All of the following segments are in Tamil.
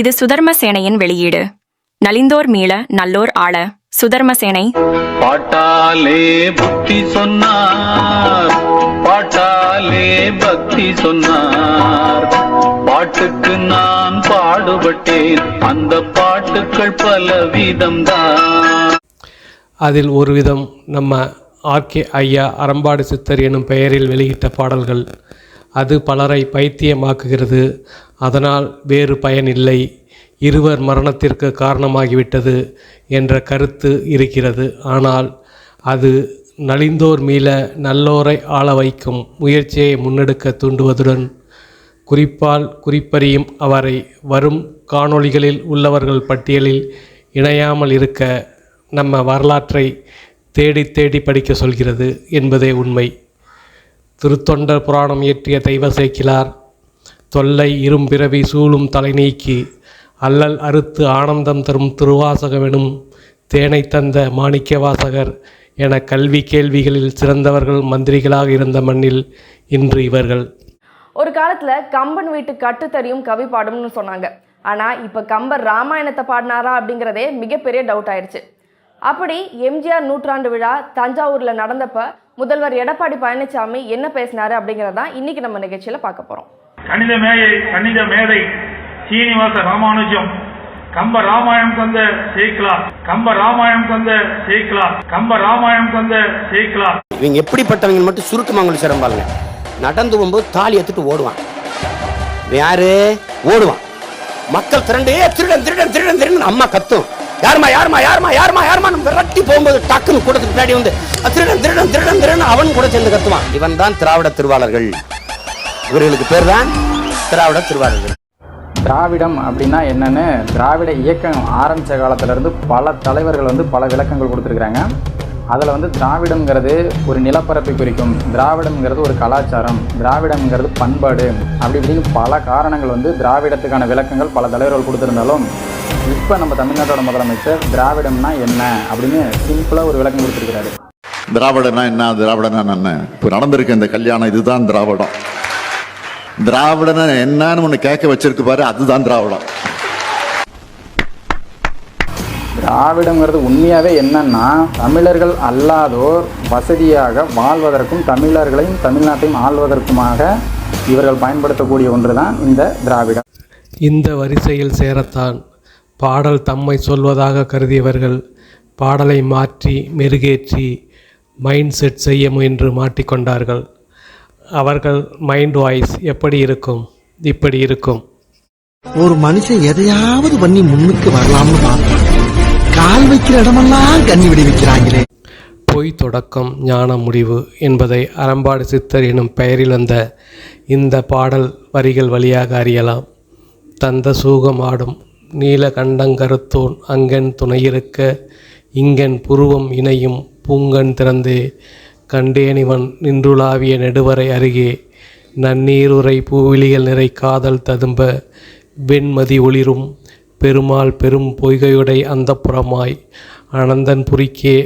இது சுதர்மசேனையின் வெளியீடு. நலிந்தோர் மீள நல்லோர் ஆள. சுதர்மசேனை. பாட்டாலே புத்தி சொன்னார், பாட்டாலே பக்தி சொன்னார். பாட்டுக்கு நான் பாடுபட்டேன், அந்த பாட்டுக்கள் பலவிதம்தான். அதில் ஒரு விதம் நம்ம ஆர்கே ஐயா அறம்பாடு சித்தர் எனும் பெயரில் வெளியிட்ட பாடல்கள். அது பலரை பைத்தியமாக்குகிறது. அதனால் வேறு பயனில்லை, இருவர் மரணத்திற்கு காரணமாகிவிட்டது என்ற கருத்து இருக்கிறது. ஆனால் அது நலிந்தோர் மீள நல்லோரை ஆள வைக்கும் முயற்சியை முன்னெடுக்க தூண்டுவதுடன் குறிப்பால் குறிப்பறியும் அவரை வரும் காணொளிகளில் உள்ளவர்கள் பட்டியலில் இணையாமல் இருக்க நம்ம வரலாற்றை தேடி தேடி படிக்க சொல்கிறது என்பதே உண்மை. திருத்தொண்டர் புராணம் இயற்றிய தெய்வ சேக்கிழார் தொல்லை இரும்பிறவி சூழும் தலை நீக்கி அல்லல் அறுத்து ஆனந்தம் தரும் திருவாசகமெனும் தேனை தந்த மாணிக்க வாசகர் என கல்வி கேள்விகளில் சிறந்தவர்கள் மந்திரிகளாக இருந்த மண்ணில் இன்று இவர்கள். ஒரு காலத்தில் கம்பன் வீட்டு கட்டுத்தறியும் கவி பாடும்னு சொன்னாங்க. ஆனால் இப்போ கம்பர் ராமாயணத்தை பாடினாரா அப்படிங்கிறதே மிகப்பெரிய டவுட் ஆயிடுச்சு. அப்படி எம்ஜிஆர் நூற்றாண்டு விழா தஞ்சாவூரில் நடந்தப்ப முதல்வர் எடப்பாடி பழனிசாமி என்ன பேசினாரு அப்படிங்கிறதான் இன்னைக்கு நம்ம நிகழ்ச்சியில் பார்க்க போகிறோம். கணித மேதை சீனிவாச ராமானுஜம் கம்ப ராமாயணம் தந்த சேக்கிழார், கம்ப ராமாயணம் தந்த சேக்கிழார், கம்ப ராமாயணம் தந்த சேக்கிழார். இவங்க எப்படிப்பட்டவங்க மட்டும் சுருக்கமாக சிறம்பாங்க. நடந்து போகும்போது தாலி எடுத்துட்டு ஓடுவான். யாரு ஓடுவான்? மக்கள் திரண்டே திருடன் திருடன் திருடன் திருடன் அம்மா கத்தும். யாருமா யாருமா யாருமா யாருமா யாருமா விரட்டி போகும்போது டக்குன்னு கூட்டத்துக்கு பின்னாடி வந்து திருடன் திருடன் திருடன் திருடன் அவன் கூட சேர்ந்து கத்துவான். இவன் தான் திராவிட திருவாளர்கள். இவர்களுக்கு பேர் தான் திராவிட திருவாளர்கள். திராவிடம் அப்படின்னா என்னன்னு திராவிட இயக்கம் ஆரம்பித்த காலத்திலேருந்து பல தலைவர்கள் பல விளக்கங்கள் கொடுத்துருக்குறாங்க. அதில் திராவிடம்ங்கிறது ஒரு நிலப்பரப்பை குறிக்கும், திராவிடம்ங்கிறது ஒரு கலாச்சாரம், திராவிடம்ங்கிறது பண்பாடு, அப்படி இப்படின்னு பல காரணங்கள் திராவிடத்துக்கான விளக்கங்கள் பல தலைவர்கள் கொடுத்துருந்தாலும் இப்போ நம்ம தமிழ்நாட்டோட முதலமைச்சர் திராவிடம்னா என்ன அப்படின்னு சிம்பிளாக ஒரு விளக்கம் கொடுத்துருக்கிறாரு. திராவிடனா என்ன, திராவிடனா என்ன? இப்போ நடந்திருக்க இந்த கல்யாணம் இதுதான் திராவிடம். திராவிடனா என்னன்னு ஒன்று கேட்க வச்சிருக்கு பாரு, அதுதான் திராவிடம். திராவிடங்கிறது உண்மையாகவே என்னன்னா தமிழர்கள் அல்லாதோர் வசதியாக வாழ்வதற்கும் தமிழர்களையும் தமிழ்நாட்டையும் ஆள்வதற்குமாக இவர்கள் பயன்படுத்தக்கூடிய ஒன்று தான் இந்த திராவிடம். இந்த வரிசையில் சேரத்தான் பாடல் தம்மை சொல்வதாக கருதியவர்கள் பாடலை மாற்றி மெருகேற்றி மைண்ட் செட் செய்ய முயன்று மாட்டிக்கொண்டார்கள். அவர்கள் மைண்ட் வாய்ஸ் எப்படி இருக்கும்? இப்படி இருக்கும். ஒரு மனுஷன் எதையாவது பண்ணி முன்னுக்கு வரலாம்னு பார்த்தா கால் வைக்கிற இடமெல்லாம் கண்ணி விடி வைக்கிறாங்களே. பொய் தொடக்கம் ஞான முடிவு என்பதை அறம்பாடு சித்தர் எனும் பெயரில் வந்த இந்த பாடல் வரிகள் வழியாக அறியலாம். தந்த சூகம் ஆடும் நீல கண்டங்கருத்தோன் அங்கன் துணையிருக்க இங்கன் புருவம் இணையும் பூங்கன் திறந்தே கண்டேனிவன் நின்றுலாவிய நெடுவரை அருகே நன்னீருரை பூவிலிகள் நிறை காதல் ததும்ப வெண்மதி ஒளிரும் பெருமாள் பெரும் பொய்கையுடை அந்த புறமாய் அனந்தன் புரிக்கே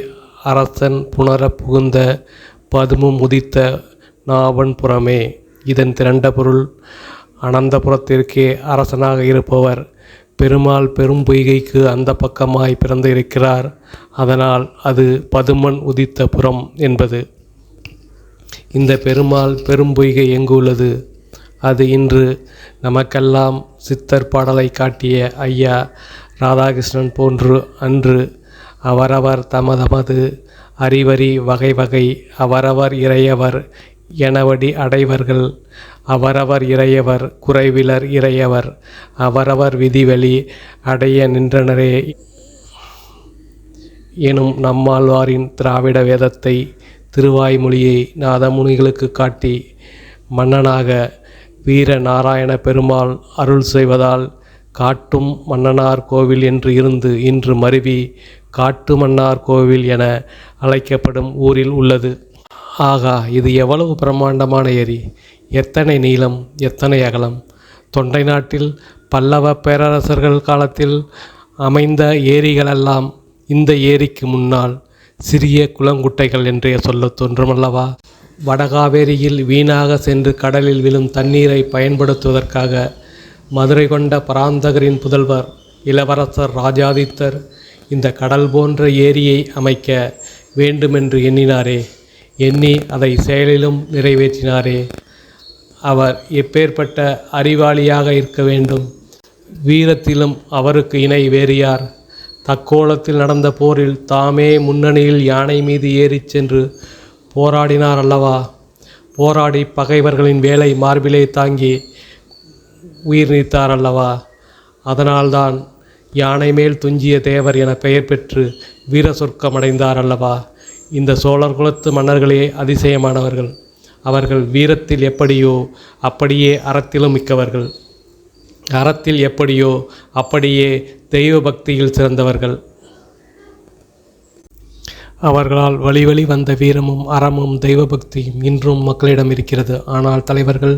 அரசன் புணர புகுந்த பதுமும் உதித்த நாவன் புறமே. இதன் திரண்ட பொருள், அனந்தபுரத்திற்கே அரசனாக இருப்பவர் பெருமாள் பெரும் பொய்கைக்கு அந்த பக்கமாய் பிறந்து இருக்கிறார். அதனால் அது பதுமன் உதித்த புறம் என்பது. இந்த பெருமாள் பெரும் பொய்கை எங்கு உள்ளது? அது இன்று நமக்கெல்லாம் சித்தர் பாடலை காட்டிய ஐயா ராதாகிருஷ்ணன் போன்று அன்று அவரவர் தமதமது அறிவறி வகை வகை அவரவர் இறையவர் எனவடி அடைவர்கள் அவரவர் இறையவர் குறைவிலர் இறையவர் அவரவர் விதிவெளி அடைய நின்றனரே எனும் நம்மாழ்வாரின் திராவிட வேதத்தை திருவாய்மொழியை நாதமுனிகளுக்கு காட்டி மன்னனாக வீர நாராயண பெருமாள் அருள் செய்வதால் காட்டும் மன்னனார் கோவில் என்று இருந்து இன்று மருவி காட்டு மன்னார் கோவில் என அழைக்கப்படும் ஊரில் உள்ளது. ஆகா, இது எவ்வளவு பிரம்மாண்டமான ஏரி! எத்தனை நீளம், எத்தனை அகலம்! தொண்டை நாட்டில் பல்லவ பேரரசர்கள் காலத்தில் அமைந்த ஏரிகளெல்லாம் இந்த ஏரிக்கு முன்னால் சிறிய குளங்குட்டைகள் என்றே சொல்ல தோன்றுமல்லவா? வடகாவேரியில் வீணாக சென்று கடலில் விழும் தண்ணீரை பயன்படுத்துவதற்காக மதுரை கொண்ட பராந்தகரின் புதல்வர் இளவரசர் ராஜாதித்தர் இந்த கடல் போன்ற ஏரியை அமைக்க வேண்டுமென்று எண்ணினாரே, எண்ணி அதை செயலிலும் நிறைவேற்றினாரே. அவர் எப்பேற்பட்ட அறிவாளியாக இருக்க வேண்டும். வீரத்திலும் அவருக்கு இணை வேறு யார்? தக்கோலத்தில் நடந்த போரில் தாமே முன்னணியில் யானை மீது ஏறிச் சென்று போராடினார் அல்லவா? போராடி பகைவர்களின் வேலை மார்பிலே தாங்கி உயிர் நீத்தார் அல்லவா? அதனால்தான் யானை மேல் துஞ்சிய தேவர் என பெயர் பெற்று வீர சொர்க்கமடைந்தார் அல்லவா? இந்த சோழர் குலத்து மன்னர்களே அதிசயமானவர்கள். அவர்கள் வீரத்தில் எப்படியோ அப்படியே அறத்திலும் மிக்கவர்கள். அறத்தில் எப்படியோ அப்படியே தெய்வ பக்தியில் சிறந்தவர்கள். அவர்களால் வழி வழி வந்த வீரமும் அறமும் தெய்வ பக்தியும் இன்றும் மக்களிடம் இருக்கிறது. ஆனால் தலைவர்கள்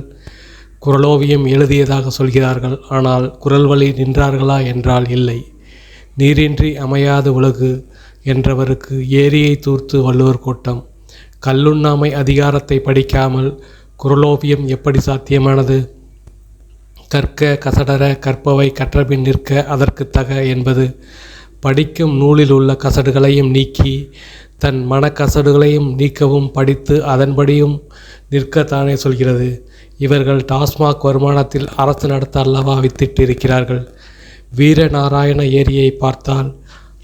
குறளோவியம் எழுதியதாக சொல்கிறார்கள். ஆனால் குறள் வழி நின்றார்களா என்றால் இல்லை. நீரின்றி அமையாத உலகு என்றவருக்கு ஏரியை தூர்த்து வள்ளுவர் கோட்டம். கல்லுண்ணாமை அதிகாரத்தை படிக்காமல் குறளோவியம் எப்படி சாத்தியமானது? கற்க கசடர கற்பவை கற்றபின் நிற்க அதற்கு தக என்பது படிக்கும் நூலில் உள்ள கசடுகளையும் நீக்கி தன் மனக்கசடுகளையும் நீக்கவும் படித்து அதன்படியும் நிற்கத்தானே சொல்கிறது. இவர்கள் டாஸ்மாக் வருமானத்தில் அரசு நடத்த அல்லவா வித்திட்டு இருக்கிறார்கள். வீரநாராயண ஏரியை பார்த்தால்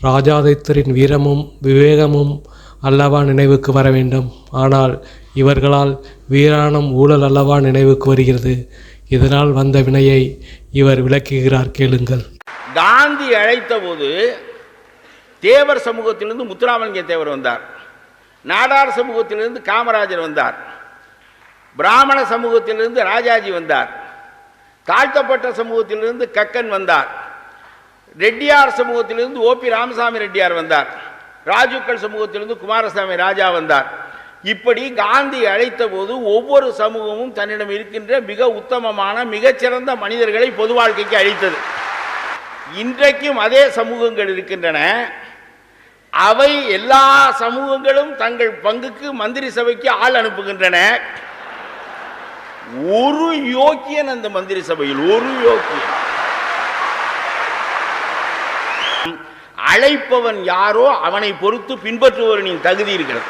ராஜாதித்தரின் வீரமும் விவேகமும் அல்லவா நினைவுக்கு வர வேண்டும். ஆனால் இவர்களால் வீராணம் ஊழல் அல்லவா நினைவுக்கு வருகிறது. இதனால் வந்த வினையை இவர் விளக்குகிறார், கேளுங்கள். காந்தி அழைத்த போது தேவர் சமூகத்திலிருந்து முத்துராமலிங்க தேவர் வந்தார், நாடார் சமூகத்திலிருந்து காமராஜர் வந்தார், பிராமண சமூகத்திலிருந்து ராஜாஜி வந்தார், தாழ்த்தப்பட்ட சமூகத்திலிருந்து கக்கன் வந்தார், ரெட்டியார் சமூகத்திலிருந்து ஓபி ராமசாமி ரெட்டியார் வந்தார், ராஜுக்கள் சமூகத்திலிருந்து குமாரசாமி ராஜா வந்தார். இப்படி காந்தி அழைத்த போது ஒவ்வொரு சமூகமும் தன்னிடம் இருக்கின்ற மிக உத்தமமான மிகச்சிறந்த மனிதர்களை பொது வாழ்க்கைக்கு அழைத்தது. இன்றைக்கும் அதே சமூகங்கள் இருக்கின்றன. அவை எல்லா சமூகங்களும் தங்கள் பங்குக்கு மந்திரி சபைக்கு ஆள் அனுப்புகின்றன. ஒரு யோக்கியன் அந்த மந்திரி சபையில், ஒரு யோக்கியன். அழைப்பவன் யாரோ அவனை பொறுத்து பின்பற்றுபவனின் தகுதி இருக்கிறது.